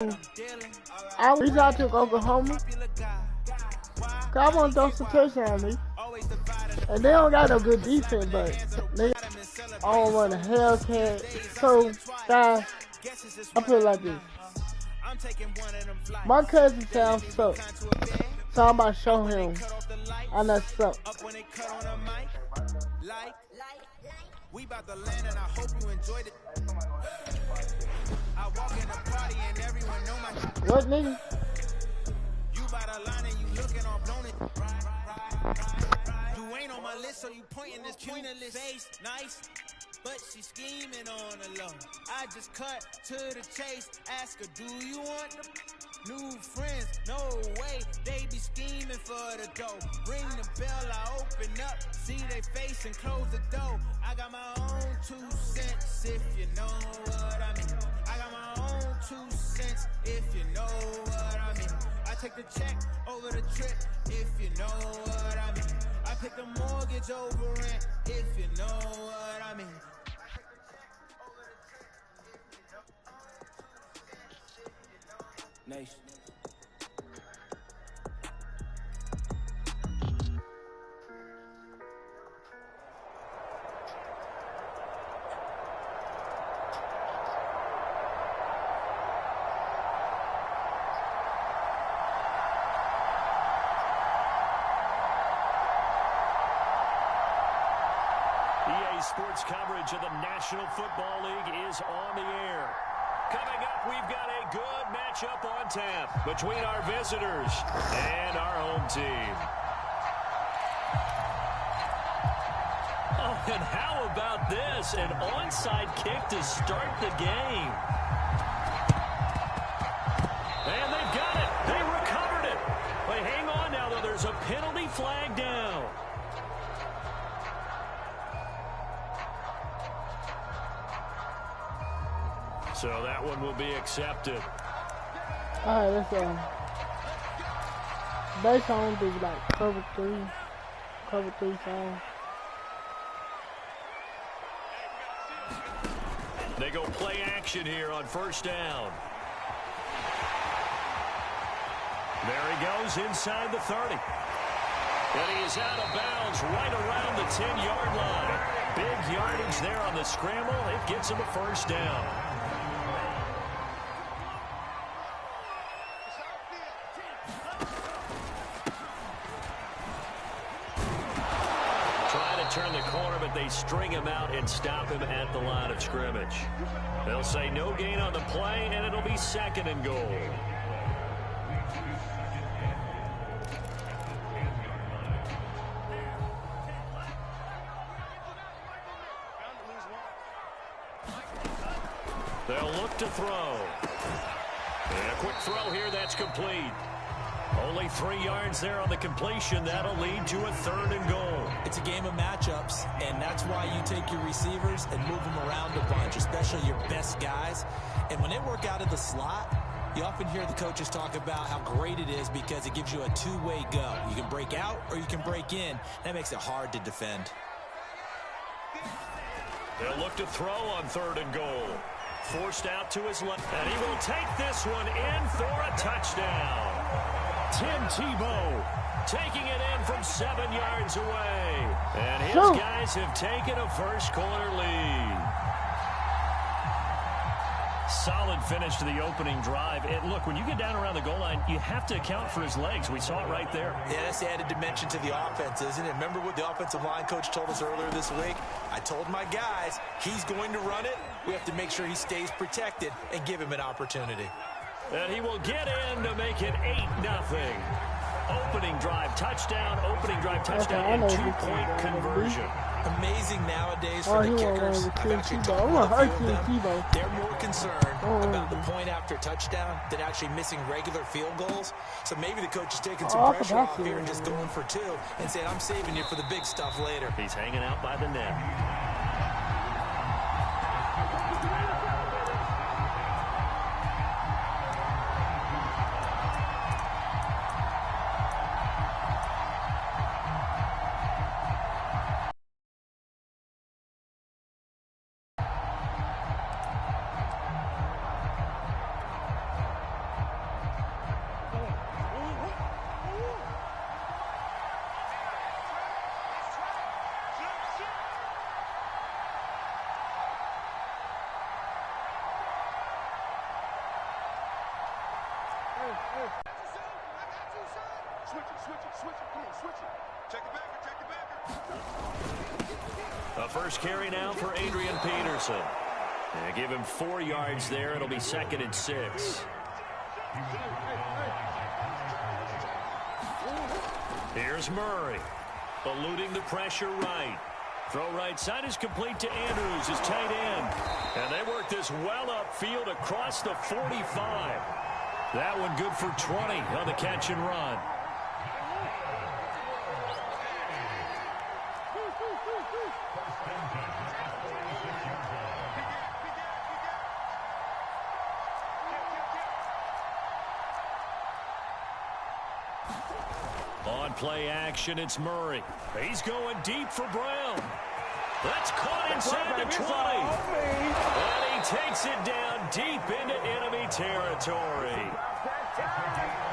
I reached out to Oklahoma. Cause I want to throw some touchdowns on me. And they don't got no good defense, but they all run a Hellcat. So, guys, I put it like this. My cousin sounds suck. So I'm about to show him I not suck. We about to land and I hope you enjoyed it. I walk in the party and everyone know my what nigga? You by the line and you looking all blown it. You ain't on my list, so you pointing this pointless face. Nice, but she scheming on the low. I just cut to the chase. Ask her, do you want them? New friends, no way, they be scheming for the dough. Ring the bell, I open up, see they face and close the door. I got my own 2 cents, if you know what I mean. I got my own 2 cents, if you know what I mean. I take the check over the trip, if you know what I mean. I pick the mortgage over rent, if you know what I mean. Nation. EA Sports coverage of the National Football League is on the air. Coming up, we've got a good matchup on tap between our visitors and our home team. Oh, and how about this? An onside kick to start the game. And they've got it. They recovered it. But hang on now, though. There's a penalty flag down. So that one will be accepted. All right, let's go. Based on do like cover three song. They go play action here on first down. There he goes inside the 30. And he is out of bounds right around the 10-yard line. Big yardage there on the scramble. It gets him a first down. Turn the corner, but they string him out and stop him at the line of scrimmage. They'll say no gain on the play, and it'll be 2nd and goal. They'll look to throw. And a quick throw here, that's complete. Only 3 yards there on the completion. That'll lead to a 3rd and goal. It's a game of matchups, and that's why you take your receivers and move them around a bunch, especially your best guys. And when they work out of the slot, you often hear the coaches talk about how great it is because it gives you a two-way go. You can break out or you can break in. That makes it hard to defend. They'll look to throw on 3rd and goal. Forced out to his left, and he will take this one in for a touchdown. Tim Tebow taking it in from 7 yards away. And his guys have taken a first-quarter lead. Solid finish to the opening drive. And look, when you get down around the goal line, you have to account for his legs. We saw it right there. Yeah, that's the added dimension to the offense, isn't it? Remember what the offensive line coach told us earlier this week? I told my guys, he's going to run it. We have to make sure he stays protected and give him an opportunity. And he will get in to make it 8-0. Opening drive touchdown, and 2-point conversion. Amazing nowadays for the kickers. I've actually talked with a few of them. They're more concerned about the point after touchdown than actually missing regular field goals. So maybe the coach is taking some pressure off here and just going for 2 and saying, I'm saving you for the big stuff later. He's hanging out by the net. The first carry now for Adrian Peterson. And give him 4 yards there. It'll be 2nd and 6. Here's Murray. Eluding the pressure right. Throw right side is complete to Andrews, his tight end. And they work this well upfield across the 45. That one good for 20 on the catch and run. On play action, it's Murray. He's going deep for Brown. That's caught inside the 20. And he takes it down deep into enemy territory.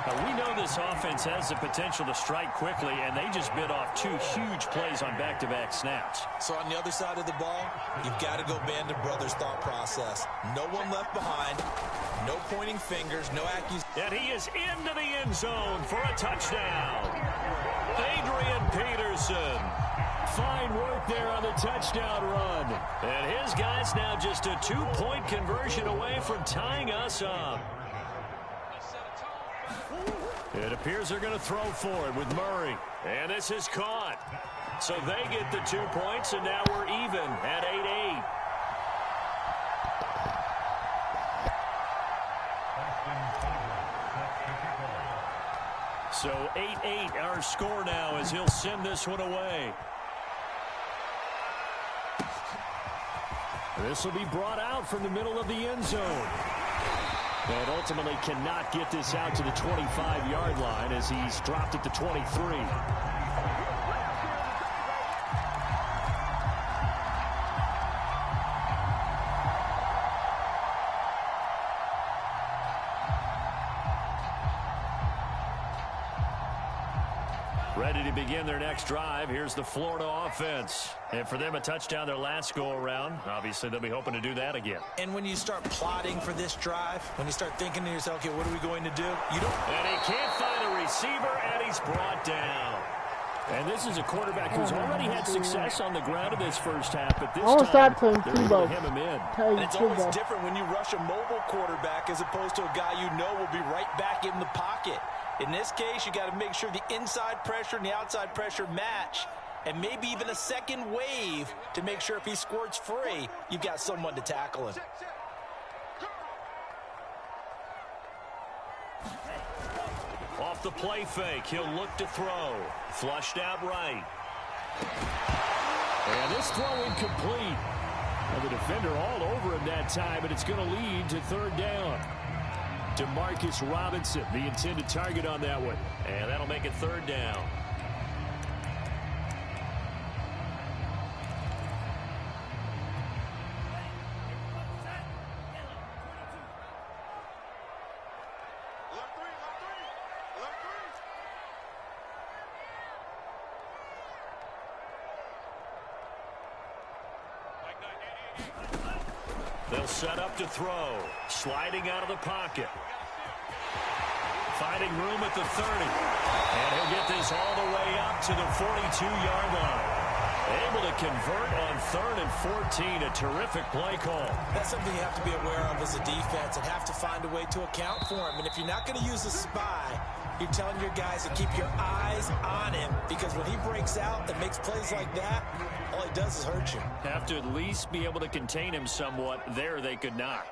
Now, we know this offense has the potential to strike quickly, and they just bit off 2 huge plays on back-to-back snaps. So on the other side of the ball, you've got to go Band of Brothers thought process. No one left behind, no pointing fingers, no accusations. And he is into the end zone for a touchdown. Adrian Peterson. Fine work there on the touchdown run. And his guys now just a 2-point conversion away from tying us up. It appears they're going to throw for it with Murray. And this is caught. So they get the 2 points, and now we're even at 8-8. So 8-8 our score now as he'll send this one away. This will be brought out from the middle of the end zone. And ultimately cannot get this out to the 25-yard line as he's dropped it to 23. Ready to begin their next drive. Here's the Florida offense. And for them, a touchdown their last go-around. Obviously, they'll be hoping to do that again. And when you start plotting for this drive, when you start thinking to yourself, okay, what are we going to do? You don't. And he can't find a receiver, and he's brought down. And this is a quarterback who's already had success on the ground in this first half. But this time, they're able to hem him in. And it's always different when you rush a mobile quarterback as opposed to a guy you know will be right back in the pocket. In this case, you got to make sure the inside pressure and the outside pressure match, and maybe even a second wave to make sure if he squirts free, you've got someone to tackle him. Off the play fake, he'll look to throw. Flushed out right. And this throw incomplete. And the defender all over him that time, and it's going to lead to 3rd down. Demarcus Robinson, the intended target on that one. And that'll make it 3rd down. They'll set up to throw. Sliding out of the pocket. Finding room at the 30. And he'll get this all the way up to the 42-yard line. Able to convert on 3rd and 14. A terrific play call. That's something you have to be aware of as a defense and have to find a way to account for him. And if you're not going to use a spy, you're telling your guys to keep your eyes on him, because when he breaks out and makes plays like that, all he does is hurt you. Have to at least be able to contain him somewhat. There they could not.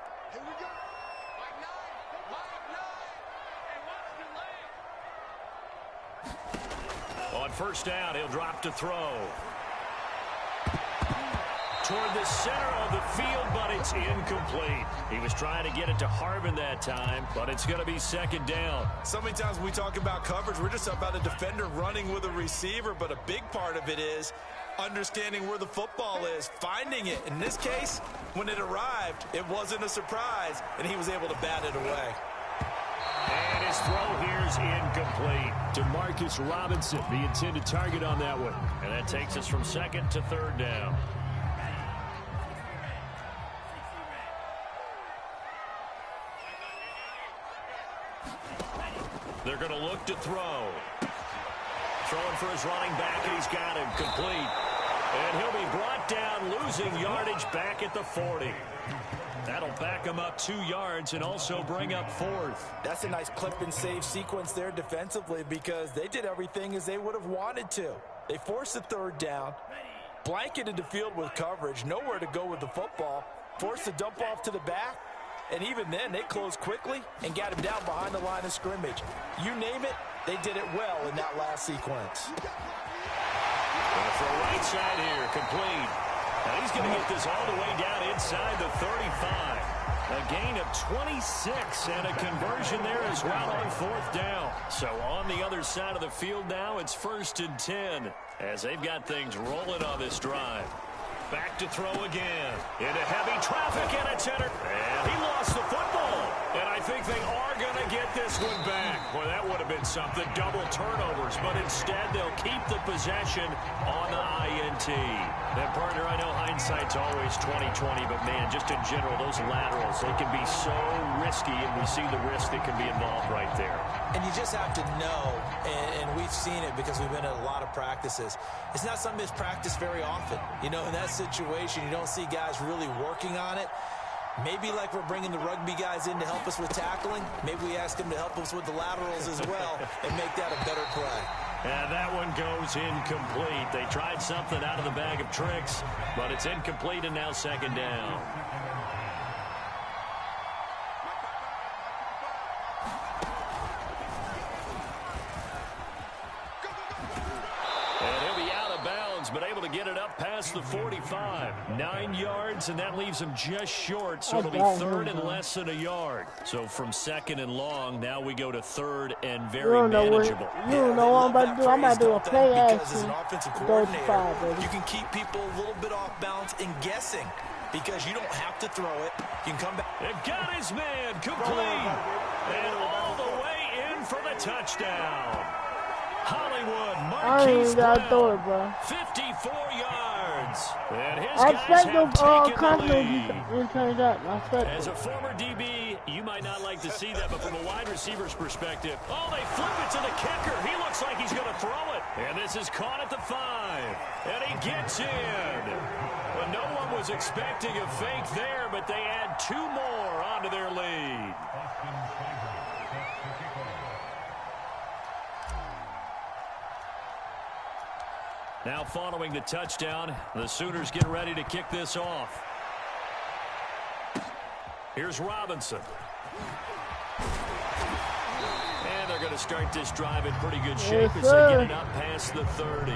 On 1st down, he'll drop to throw. Toward the center of the field, but it's incomplete. He was trying to get it to Harvin that time, but it's going to be 2nd down. So many times when we talk about coverage, we're just about a defender running with a receiver, but a big part of it is understanding where the football is, finding it. In this case, when it arrived, it wasn't a surprise, and he was able to bat it away. And his throw here's incomplete. Demarcus Robinson, the intended target on that one. And that takes us from 2nd to 3rd down. They're going to look to throw. Throwing for his running back, and he's got him complete. And he'll be brought down, losing yardage back at the 40. That'll back him up 2 yards and also bring up 4th. That's a nice clip and save sequence there defensively because they did everything as they would have wanted to. They forced the 3rd down, blanketed the field with coverage, nowhere to go with the football, forced the dump off to the back, and even then they closed quickly and got him down behind the line of scrimmage. You name it, they did it well in that last sequence. For a right side here, complete. Now he's going to get this all the way down inside the 35. A gain of 26 and a conversion there as well on 4th down. So on the other side of the field now, it's 1st and 10 as they've got things rolling on this drive. Back to throw again. Into heavy traffic, and it's entered. And he lost the football. And I think they are going to get this one back. Well, that would have been something. Double turnovers. But instead, they'll keep the possession on the INT. And, partner, I know hindsight's always 20/20. But, man, just in general, those laterals, they can be so risky. And we see the risk that can be involved right there. And you just have to know, and we've seen it because we've been at a lot of practices. It's not something that's practiced very often. You know, in that situation, you don't see guys really working on it. Maybe like we're bringing the rugby guys in to help us with tackling. Maybe we ask them to help us with the laterals as well and make that a better play. And that one goes incomplete. They tried something out of the bag of tricks, but it's incomplete and now 2nd down. But able to get it up past the 45. 9 yards, and that leaves him just short, so it'll be 3rd and less than a yard. So from 2nd and long, now we go to 3rd and very manageable. You don't know what I'm about to do. I'm about to do a play action. As an offensive coordinator, you can keep people a little bit off balance and guessing because you don't have to throw it. You can come back. It got his man complete. And all the way in for the touchdown. Hollywood, Marquise Brown, 54 yards. And his guys have taken the lead. As a former DB, you might not like to see that, but from a wide receiver's perspective, oh, they flip it to the kicker. He looks like he's going to throw it. And this is caught at the 5. And he gets in. Well, no one was expecting a fake there, but they add 2 more onto their lead. Now following the touchdown, the Sooners get ready to kick this off. Here's Robinson. And they're going to start this drive in pretty good shape as they get it up past the 30.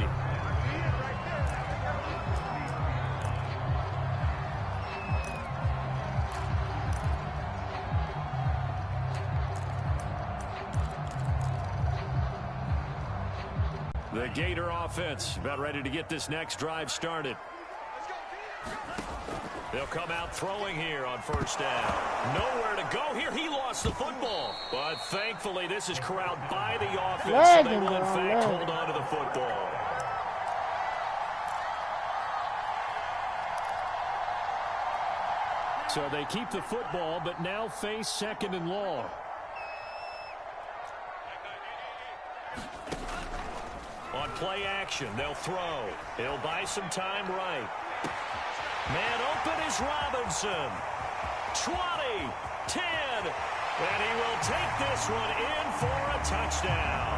The Gator offense about ready to get this next drive started. They'll come out throwing here on 1st down. Nowhere to go here. He lost the football. But thankfully, this is corralled by the offense. So they will, in fact, hold on to the football. So they keep the football, but now face 2nd and long. On play action, they'll throw. He'll buy some time right. Man open is Robinson. 20, 10, and he will take this one in for a touchdown.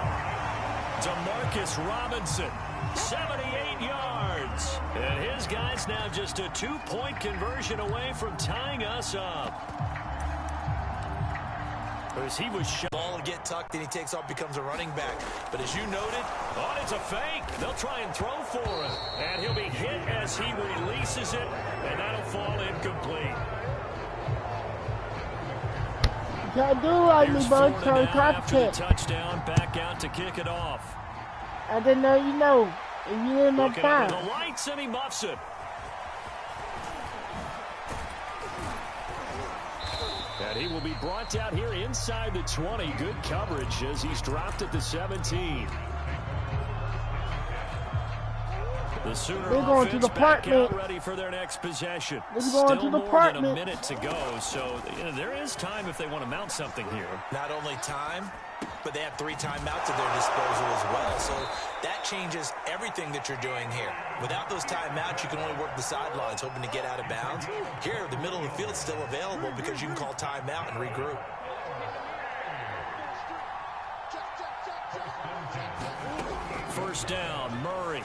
Demarcus Robinson, 78 yards. And his guys now just a 2-point conversion away from tying us up. As he was shot. Ball will get tucked, and he takes off, becomes a running back. But as you noted, oh, it's a fake. They'll try and throw for him. And he'll be hit as he releases it, and that'll fall incomplete. Can't do like me, bro. Turn after the touchdown, back out to kick it off. I didn't know you know. If you didn't have time. The lights, and he muffs it. And he will be brought down here inside the 20. Good coverage as he's dropped at the 17. The Sooner They're going to offense the back out apartment. ready for their next possession. They're going Still to the more than a apartment. minute to go, so there is time if they want to mount something here. Not only time, but they have 3 timeouts at their disposal as well. So that changes everything that you're doing here. Without those timeouts, you can only work the sidelines, hoping to get out of bounds. Here, the middle of the field is still available because you can call timeout and regroup. First down, Murray.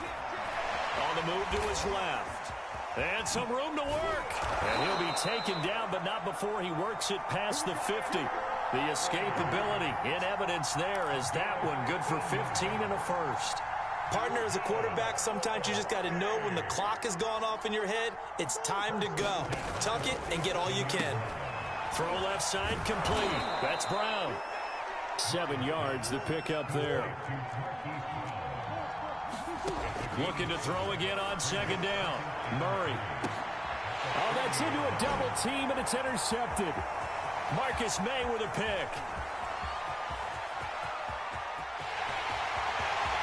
On the move to his left. And some room to work. And he'll be taken down, but not before he works it past the 50. The escapability in evidence there as that one good for 15 and a first. Partner, as a quarterback, sometimes you just got to know when the clock has gone off in your head, it's time to go. Tuck it and get all you can. Throw left side complete. That's Brown. 7 yards the pickup there. Looking to throw again on second down. Murray. Oh, that's into a double team, and it's intercepted. Marcus May with a pick.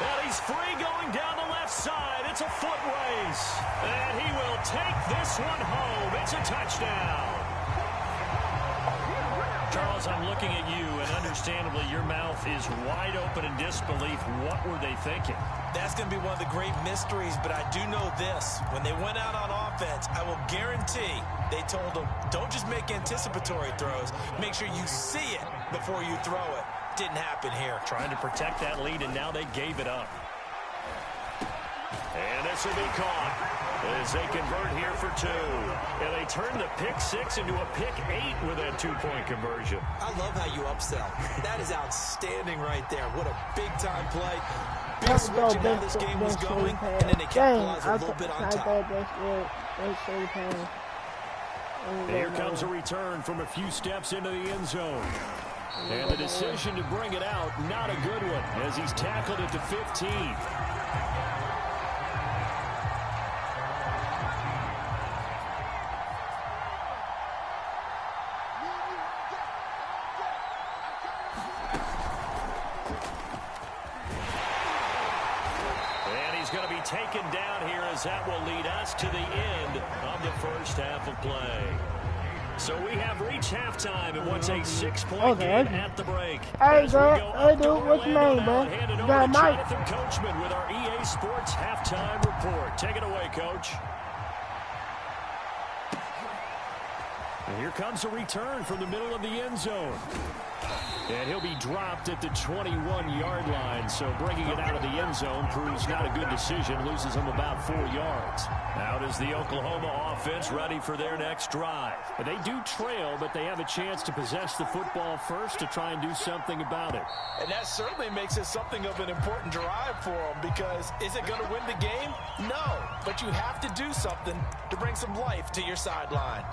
And he's free going down the left side. It's a foot race. And he will take this one home. It's a touchdown. Charles, I'm looking at you, and understandably, your mouth is wide open in disbelief. What were they thinking? That's going to be one of the great mysteries, but I do know this. When they went out on offense, I will guarantee they told them, don't just make anticipatory throws. Make sure you see it before you throw it. Didn't happen here. Trying to protect that lead, and now they gave it up. And this will be caught as they convert here for 2. And they turn the pick 6 into a pick 8 with that 2-point conversion. I love how you upsell. That is outstanding right there. What a big-time play. Big switch in how this game was going, and then they capitalized a little bit on top. Here comes a return from a few steps into the end zone. And the decision to bring it out, not a good one, as he's tackled at the 15. Going to be taken down here as that will lead us to the end of the first half of play. So we have reached halftime and what's a 6-point game at the break. Hey, dude, what's your name, bro? Hand it over got to Mike. Jonathan Coachman with our EA Sports halftime report. Take it away, Coach. And here comes a return from the middle of the end zone. And he'll be dropped at the 21-yard line, so bringing it out of the end zone proves not a good decision, loses him about 4 yards. Out is the Oklahoma offense ready for their next drive. And they do trail, but they have a chance to possess the football first to try and do something about it. And that certainly makes it something of an important drive for them, because is it going to win the game? No, but you have to do something to bring some life to your sideline.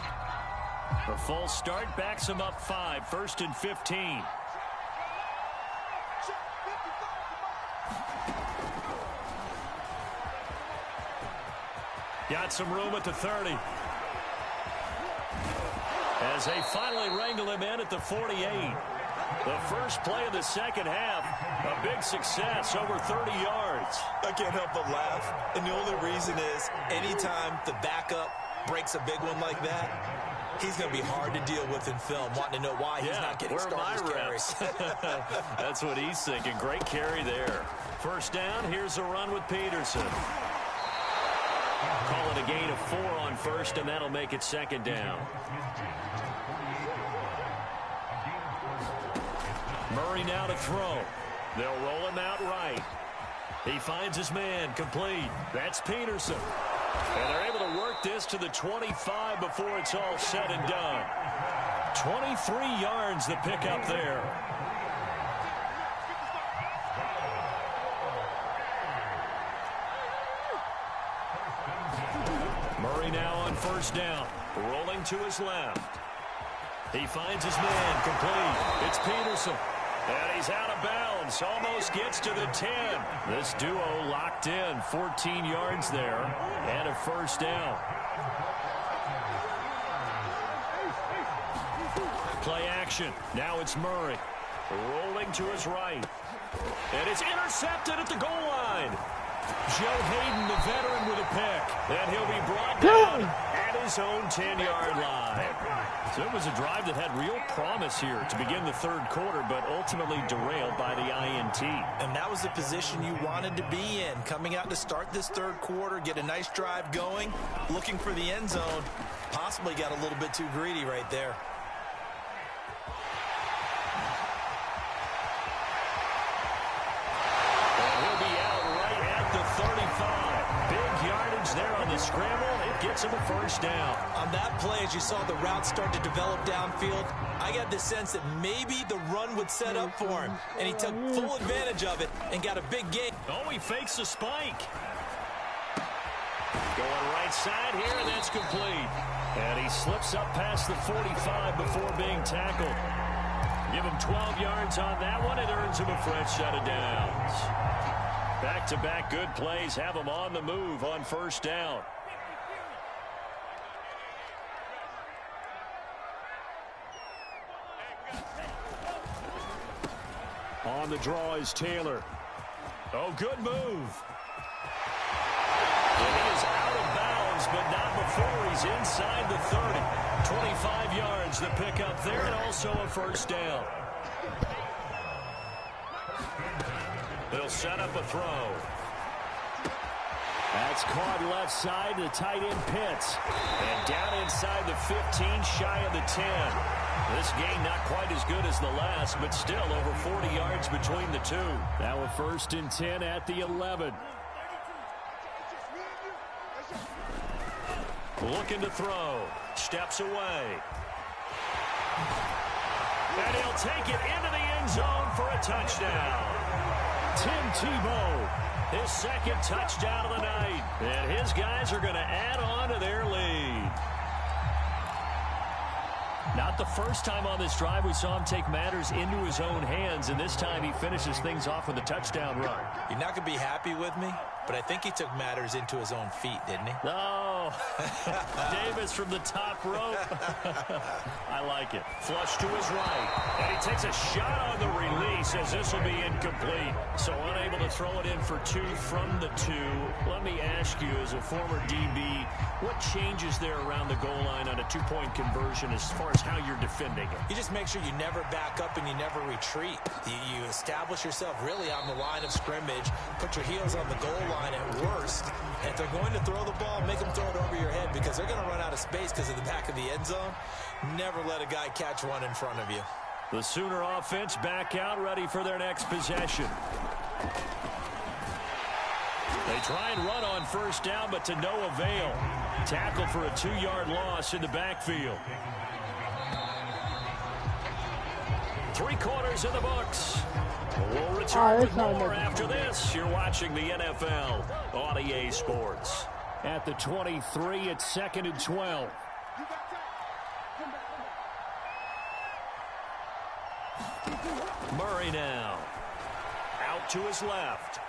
A full start backs him up 5, 1st and 15. Got some room at the 30. As they finally wrangle him in at the 48. The first play of the second half, a big success, over 30 yards. I can't help but laugh, and the only reason is anytime the backup breaks a big one like that, he's going to be hard to deal with in film, wanting to know why he's not getting started carries. That's what he's thinking. Great carry there. First down, here's a run with Peterson. Call it a gain of 4 on first, and that'll make it second down. Murray now to throw. They'll roll him out right. He finds his man complete. That's Peterson. And they're able to work this to the 25 before it's all said and done. 23 yards the pickup there. Murray now on first down. Rolling to his left. He finds his man complete. It's Peterson. And he's out of bounds. Almost gets to the 10. This duo locked in. 14 yards there. And a first down. Play action. Now it's Murray. Rolling to his right. And it's intercepted at the goal line. Joe Hayden, the veteran, with a pick. And he'll be brought down at his own 10-yard line. So it was a drive that had real promise here to begin the third quarter, but ultimately derailed by the INT. And that was the position you wanted to be in. Coming out to start this third quarter, get a nice drive going, looking for the end zone. Possibly got a little bit too greedy right there. There on the scramble, it gets him a first down. On that play, as you saw the route start to develop downfield, I got the sense that maybe the run would set up for him, and he took full advantage of it and got a big gain. Oh, he fakes the spike. Going right side here, and that's complete. And he slips up past the 45 before being tackled. Give him 12 yards on that one. It earns him a fresh set of downs. Back-to-back good plays have him on the move on first down. On the draw is Taylor. Oh, good move. And he is out of bounds, but not before he's inside the 30. 25 yards, the pickup there, and also a first down. They'll set up a throw. That's caught left side to tight end Pitts. And down inside the 15, shy of the 10. This gain not quite as good as the last, but still over 40 yards between the two. Now a 1st and 10 at the 11. Looking to throw. Steps away. And he'll take it into the end zone for a touchdown. Tim Tebow, his second touchdown of the night. And his guys are going to add on to their lead. Not the first time on this drive we saw him take matters into his own hands, and this time he finishes things off with a touchdown run. You're not going to be happy with me, but I think he took matters into his own feet, didn't he? Oh, Davis from the top rope. I like it. Flush to his right, and he takes a shot on the release as this will be incomplete. So unable to throw it in for 2 from the 2. Let me ask you, as a former DB, what changes there around the goal line on a 2-point conversion as far as how you're defending it? You just make sure you never back up and you never retreat. You establish yourself really on the line of scrimmage, put your heels on the goal line at worst. And if they're going to throw the ball, make them throw it over your head because they're going to run out of space because of the back of the end zone. Never let a guy catch one in front of you. The Sooner offense back out, ready for their next possession. They try and run on first down, but to no avail. Tackle for a 2-yard loss in the backfield. 3 quarters in the books. We'll return with more after this. You're watching the NFL on EA Sports. At the 23, it's 2nd and 12. Murray now. Out to his left.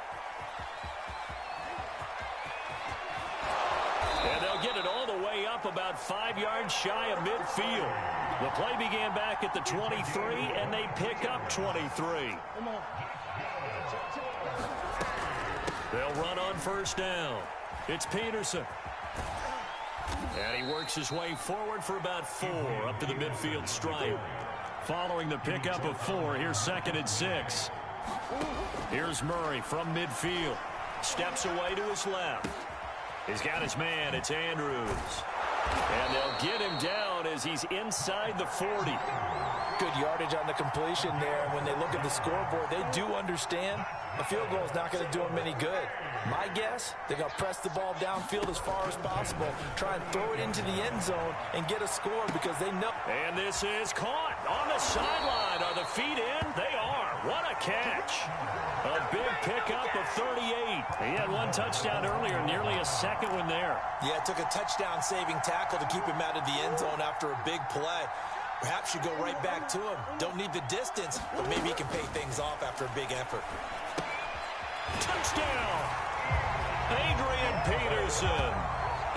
And they'll get it all the way up about 5 yards shy of midfield. The play began back at the 23, and they pick up 23. They'll run on first down. It's Peterson. And he works his way forward for about 4 up to the midfield stripe. Following the pickup of 4, here's 2nd and 6. Here's Murray from midfield. Steps away to his left. He's got his man. It's Andrews. And they'll get him down as he's inside the 40. Good yardage on the completion there. And when they look at the scoreboard, they do understand a field goal is not going to do them any good. My guess, they're going to press the ball downfield as far as possible, try and throw it into the end zone and get a score because they know. And this is caught on the sideline. Are the feet in? They are. What a catch. A big pickup of 38. He had 1 touchdown earlier, nearly a second one there. Yeah, it took a touchdown-saving tackle to keep him out of the end zone after a big play. Perhaps you go right back to him. Don't need the distance, but maybe he can pay things off after a big effort. Touchdown! Adrian Peterson.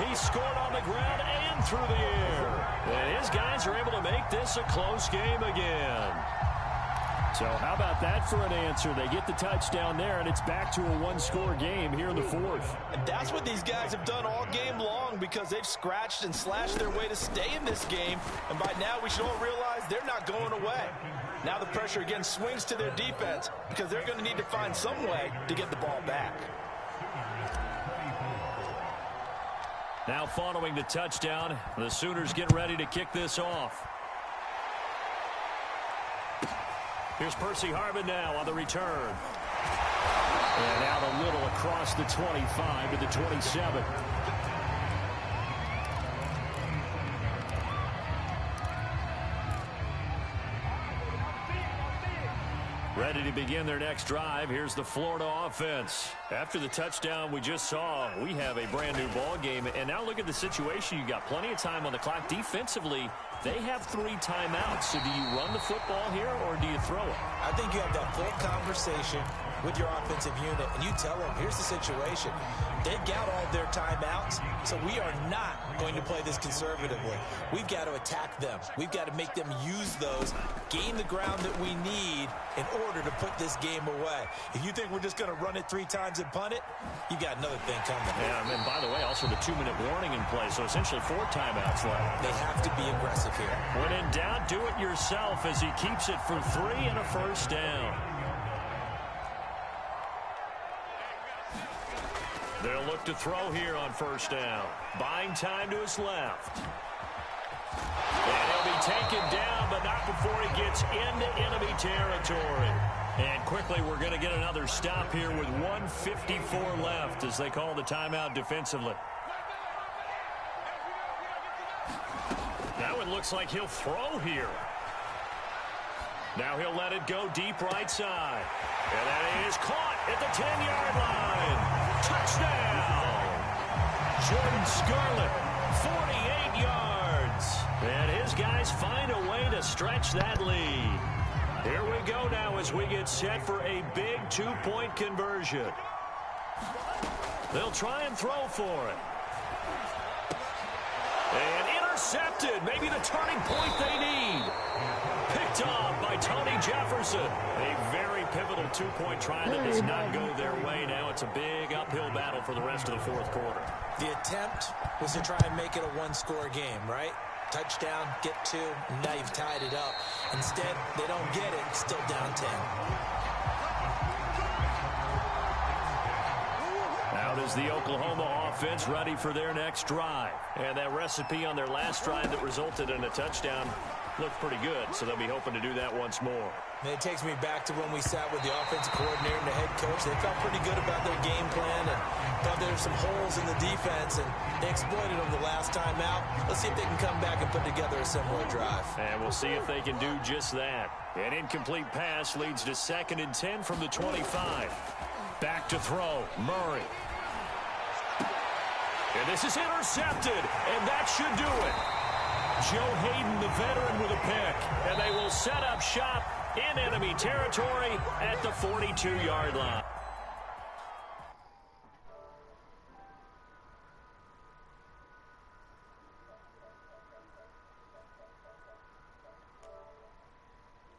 He scored on the ground and through the air. And his guys are able to make this a close game again. So how about that for an answer? They get the touchdown there, and it's back to a one-score game here in the fourth. And that's what these guys have done all game long because they've scratched and slashed their way to stay in this game. And by now, we should all realize they're not going away. Now the pressure again swings to their defense because they're going to need to find some way to get the ball back. Now following the touchdown, the Sooners get ready to kick this off. Here's Percy Harvin now on the return. And out a little across the 25 to the 27. Ready to begin their next drive. Here's the Florida offense. After the touchdown we just saw, we have a brand new ball game. And now look at the situation. You got plenty of time on the clock. Defensively, they have 3 timeouts. So do you run the football here or do you throw it? I think you have that full conversation with your offensive unit, and you tell them, here's the situation. They've got all their timeouts, so we are not going to play this conservatively. We've got to attack them. We've got to make them use those, gain the ground that we need in order to put this game away. If you think we're just going to run it 3 times and punt it, you got another thing coming. Yeah, and by the way, also the 2-minute warning in play, so essentially 4 timeouts left. They have to be aggressive here. When in doubt, do it yourself as he keeps it for 3 and a first down. They'll look to throw here on first down. Buying time to his left. And he'll be taken down, but not before he gets into enemy territory. And quickly, we're going to get another stop here with 1:54 left as they call the timeout defensively. Now it looks like he'll throw here. Now he'll let it go deep right side. And that is caught at the 10-yard line. Touchdown! Jordan Scarlett, 48 yards. And his guys find a way to stretch that lead. Here we go now as we get set for a big 2-point conversion. They'll try and throw for it. And intercepted. Maybe the turning point they need. Picked off by Tony Jefferson. A very pivotal 2-point try that does not go their way. Now it's a big uphill battle for the rest of the fourth quarter. The attempt was to try and make it a 1-score game, right? Touchdown, get 2, and now you've tied it up. Instead, they don't get it. Still down 10. Out is the Oklahoma offense ready for their next drive. And that recipe on their last drive that resulted in a touchdown looked pretty good, so they'll be hoping to do that once more. And it takes me back to when we sat with the offensive coordinator and the head coach. They felt pretty good about their game plan and thought there were some holes in the defense, and they exploited them the last time out. Let's see if they can come back and put together a similar drive. And we'll see if they can do just that. An incomplete pass leads to 2nd and 10 from the 25. Back to throw, Murray. And this is intercepted, and that should do it. Joe Hayden, the veteran, with a pick. And they will set up shop in enemy territory at the 42-yard line.